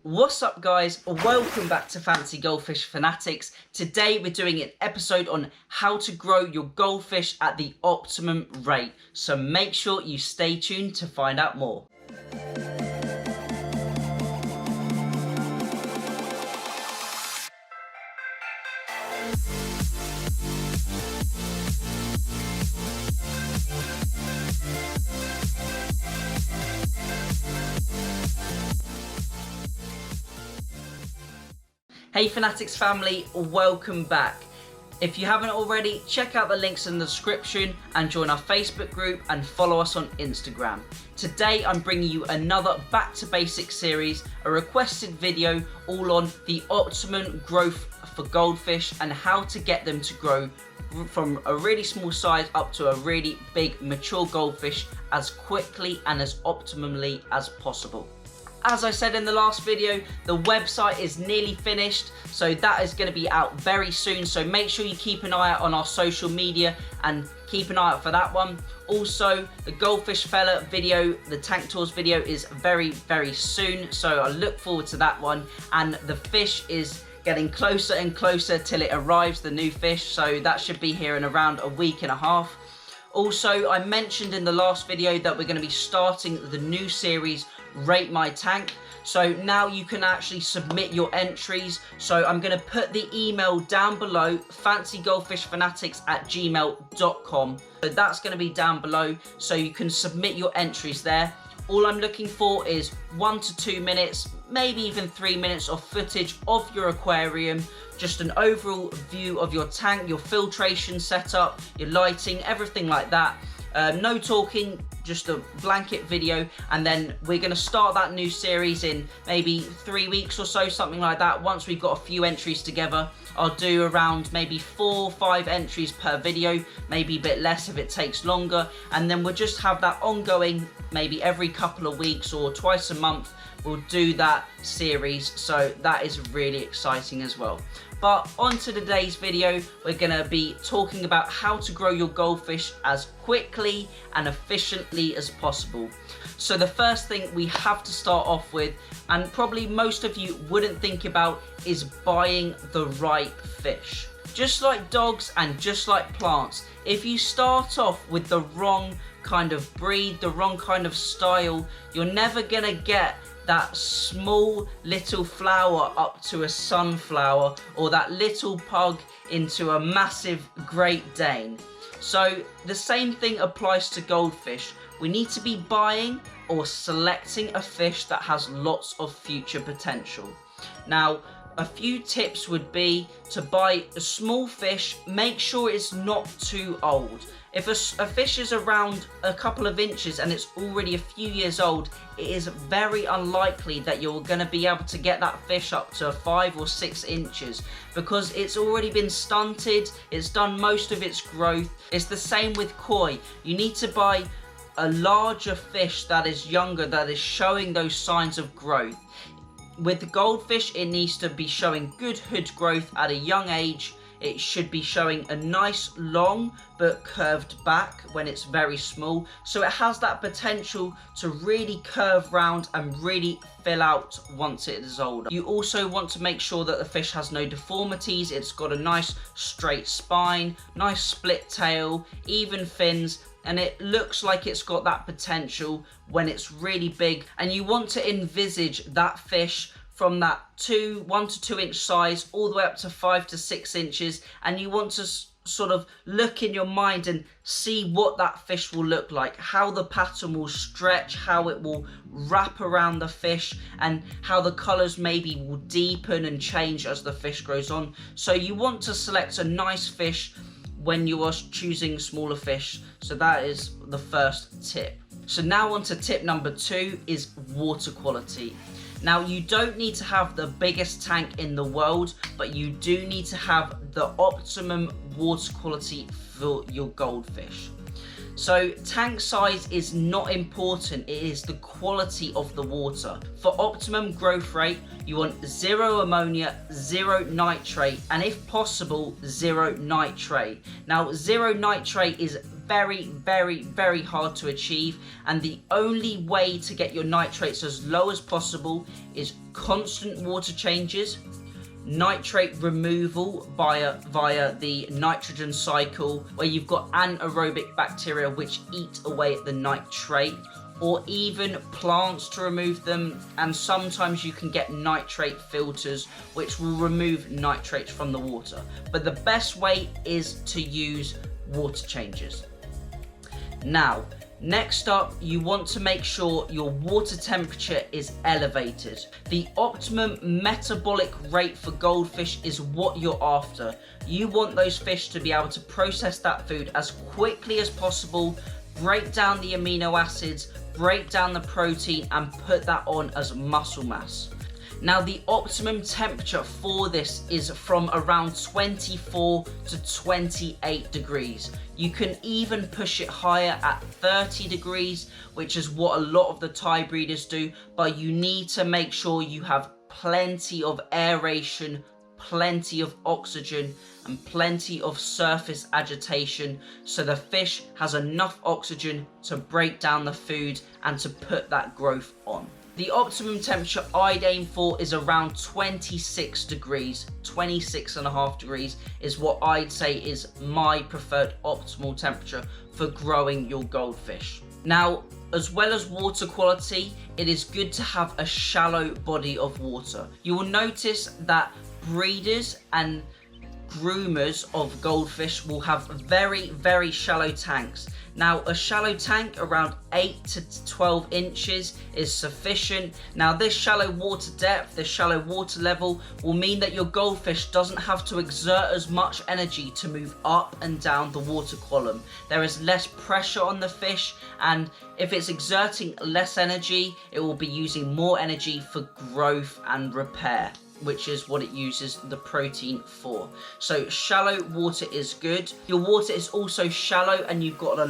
What's up guys, welcome back to Fancy Goldfish Fanatics. Today we're doing an episode on how to grow your goldfish at the optimum rate. So make sure you stay tuned to find out more. Hey Fanatics family, welcome back. If you haven't already, check out the links in the description and join our Facebook group and follow us on Instagram. Today I'm bringing you another Back to Basics series, a requested video all on the optimum growth for goldfish and how to get them to grow from a really small size up to a really big mature goldfish as quickly and as optimally as possible. As I said in the last video, the website is nearly finished, so that is going to be out very soon. So make sure you keep an eye out on our social media and keep an eye out for that one. Also, the Goldfish Fella video, the tank tours video is very soon, so I look forward to that one. And the fish is getting closer and closer till it arrives, the new fish, so that should be here in around a week and a half. Also, I mentioned in the last video that we're going to be starting the new series, Rate My Tank. So now you can actually submit your entries. So I'm going to put the email down below, fancygoldfishfanatics@gmail.com. So that's going to be down below, so you can submit your entries there. All I'm looking for is 1 to 2 minutes, maybe even 3 minutes of footage of your aquarium, just an overall view of your tank, your filtration setup, your lighting, everything like that. No talking, just a blanket video, and then we're going to start that new series in maybe 3 weeks or so, something like that. Once we've got a few entries together, I'll do around maybe 4 or 5 entries per video, maybe a bit less if it takes longer, and then we'll just have that ongoing, maybe every couple of weeks or twice a month we'll do that series. So that is really exciting as well. But on to today's video, we're going to be talking about how to grow your goldfish as quickly and efficiently as possible. So the first thing we have to start off with, and probably most of you wouldn't think about, is buying the right fish. Just like dogs and just like plants, if you start off with the wrong kind of breed, the wrong kind of style, you're never going to get that small little flower up to a sunflower, or that little pug into a massive Great Dane. So the same thing applies to goldfish. We need to be buying or selecting a fish that has lots of future potential. Now, a few tips would be to buy a small fish. Make sure it's not too old. If a fish is around a couple of inches and it's already a few years old, it is very unlikely that you're going to be able to get that fish up to 5 or 6 inches because it's already been stunted, it's done most of its growth. It's the same with koi. You need to buy a larger fish that is younger, that is showing those signs of growth. With the goldfish, it needs to be showing good hood growth at a young age. It should be showing a nice long but curved back when it's very small, so it has that potential to really curve round and really fill out once it is older. You also want to make sure that the fish has no deformities. It's got a nice straight spine, nice split tail, even fins, and it looks like it's got that potential when it's really big. And you want to envisage that fish from that 1 to 2 inch size all the way up to 5 to 6 inches, and you want to sort of look in your mind and see what that fish will look like, how the pattern will stretch, how it will wrap around the fish, and how the colors maybe will deepen and change as the fish grows on. So you want to select a nice fish when you are choosing smaller fish. So that is the first tip. So now on to tip number 2 is water quality. Now, you don't need to have the biggest tank in the world, but you do need to have the optimum water quality for your goldfish. So tank size is not important, it is the quality of the water. For optimum growth rate, you want 0 ammonia, 0 nitrate, and if possible, 0 nitrate. Now, 0 nitrate is very, very hard to achieve, and the only way to get your nitrates as low as possible is constant water changes, nitrate removal via the nitrogen cycle, where you've got anaerobic bacteria which eat away at the nitrate, or even plants to remove them, and sometimes you can get nitrate filters which will remove nitrates from the water. But the best way is to use water changes. Now, next up, you want to make sure your water temperature is elevated. The optimum metabolic rate for goldfish is what you're after. You want those fish to be able to process that food as quickly as possible, break down the amino acids, break down the protein, and put that on as muscle mass. Now, the optimum temperature for this is from around 24 to 28 degrees. You can even push it higher at 30 degrees, which is what a lot of the Thai breeders do, but you need to make sure you have plenty of aeration, plenty of oxygen, and plenty of surface agitation, so the fish has enough oxygen to break down the food and to put that growth on. The optimum temperature I'd aim for is around 26 degrees, 26.5 degrees is what I'd say is my preferred optimal temperature for growing your goldfish. Now, as well as water quality, it is good to have a shallow body of water. You will notice that breeders and groomers of goldfish will have very shallow tanks. Now, a shallow tank around 8 to 12 inches is sufficient. Now, this shallow water depth, this shallow water level will mean that your goldfish doesn't have to exert as much energy to move up and down the water column. There is less pressure on the fish, and if it's exerting less energy, it will be using more energy for growth and repair, which is what it uses the protein for. So shallow water is good. Your water is also shallow and you've got a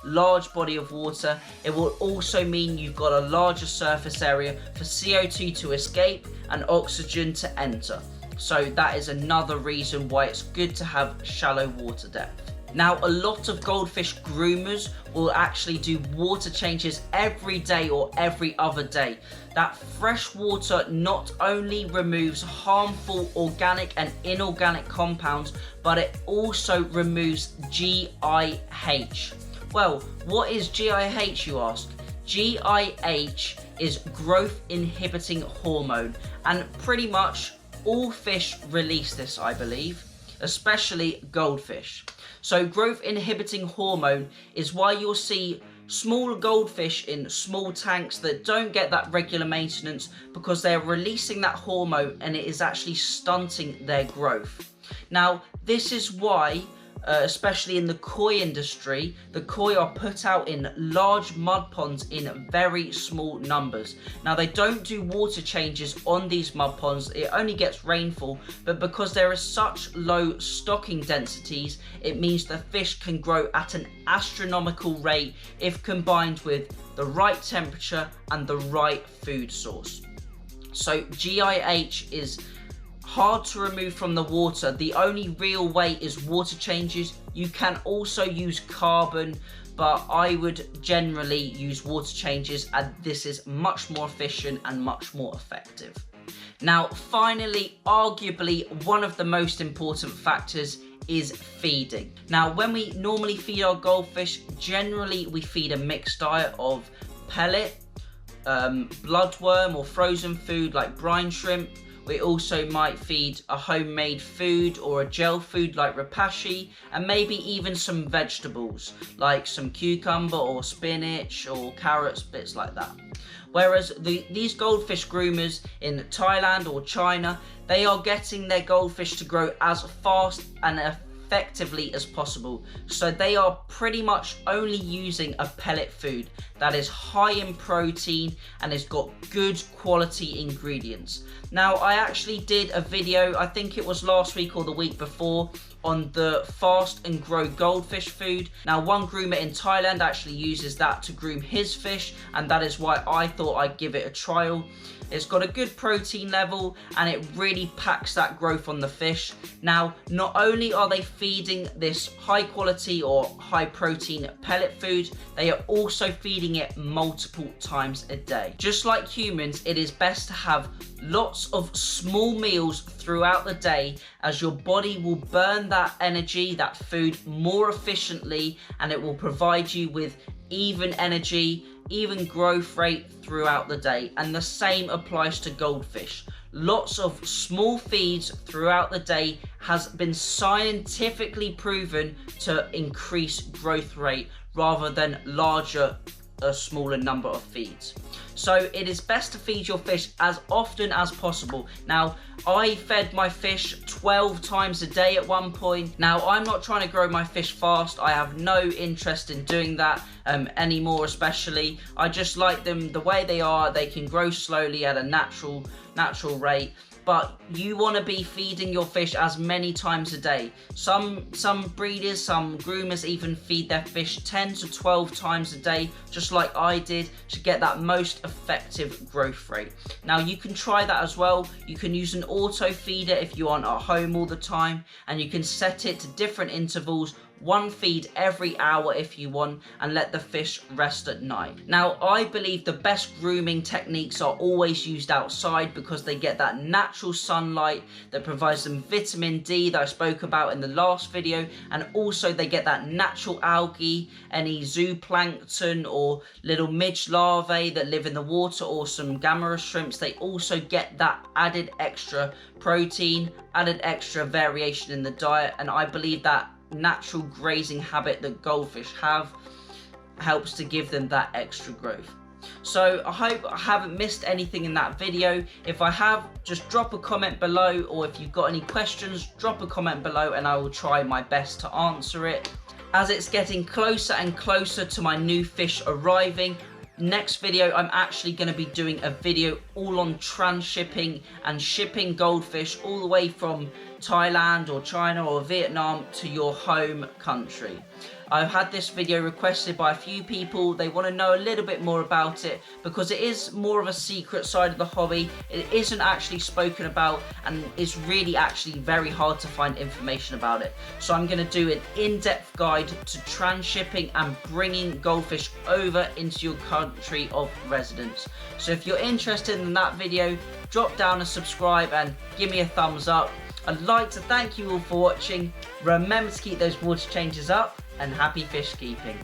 large body of water. It will also mean you've got a larger surface area for CO2 to escape and oxygen to enter. So that is another reason why it's good to have shallow water depth. Now, a lot of goldfish groomers will actually do water changes every day or every other day. That fresh water not only removes harmful organic and inorganic compounds, but it also removes GIH. Well, what is GIH, you ask? GIH is growth inhibiting hormone, and pretty much all fish release this, I believe, especially goldfish. So growth inhibiting hormone is why you'll see small goldfish in small tanks that don't get that regular maintenance, because they're releasing that hormone and it is actually stunting their growth. Now, this is why especially in the koi industry, the koi are put out in large mud ponds in very small numbers. Now, they don't do water changes on these mud ponds, it only gets rainfall, but because there is such low stocking densities, it means the fish can grow at an astronomical rate if combined with the right temperature and the right food source. So GIH is hard to remove from the water. The only real way is water changes. You can also use carbon, but I would generally use water changes, and this is much more efficient and much more effective. Now, finally, arguably one of the most important factors is feeding. Now, when we normally feed our goldfish, generally we feed a mixed diet of pellet, bloodworm or frozen food like brine shrimp. We also might feed a homemade food or a gel food like rapashi, and maybe even some vegetables like some cucumber or spinach or carrots, bits like that. Whereas these goldfish groomers in Thailand or China, they are getting their goldfish to grow as fast and effectively as possible. So they are pretty much only using a pellet food that is high in protein and has got good quality ingredients. Now, I actually did a video, I think it was last week or the week before, on the fast and grow goldfish food. Now, one groomer in Thailand actually uses that to groom his fish, and that is why I thought I'd give it a trial. It's got a good protein level and it really packs that growth on the fish. Now, not only are they feeding this high quality or high protein pellet food, they are also feeding it multiple times a day. Just like humans, it is best to have lots of small meals throughout the day, as your body will burn that energy, that food, more efficiently, and it will provide you with even energy, even growth rate throughout the day. And the same applies to goldfish. Lots of small feeds throughout the day has been scientifically proven to increase growth rate rather than a smaller number of feeds. So it is best to feed your fish as often as possible. Now, I fed my fish 12 times a day at one point. Now, I'm not trying to grow my fish fast. I have no interest in doing that anymore, especially. I just like them the way they are. They can grow slowly at a natural rate. But you want to be feeding your fish as many times a day. Some breeders, some groomers even feed their fish 10 to 12 times a day, just like I did, to get that most effective growth rate. Now, you can try that as well. You can use an auto feeder if you aren't at home all the time, and you can set it to different intervals, one feed every hour if you want, and let the fish rest at night. Now, I believe the best grooming techniques are always used outside because they get that natural sunlight that provides them vitamin D that I spoke about in the last video, and also they get that natural algae, any zooplankton or little midge larvae that live in the water, or some gamma shrimps. They also get that added extra protein, added extra variation in the diet, and I believe that natural grazing habit that goldfish have helps to give them that extra growth. So I hope I haven't missed anything in that video. If I have, just drop a comment below, or if you've got any questions, drop a comment below and I will try my best to answer it. As it's getting closer and closer to my new fish arriving, next video I'm actually going to be doing a video all on transshipping and shipping goldfish all the way from Thailand or China or Vietnam to your home country. I've had this video requested by a few people. They want to know a little bit more about it because it is more of a secret side of the hobby. It isn't actually spoken about, and it's really actually very hard to find information about it. So I'm going to do an in-depth guide to transshipping and bringing goldfish over into your country of residence. So if you're interested in that video, drop down and subscribe and give me a thumbs up. I'd like to thank you all for watching. Remember to keep those water changes up, and happy fish keeping.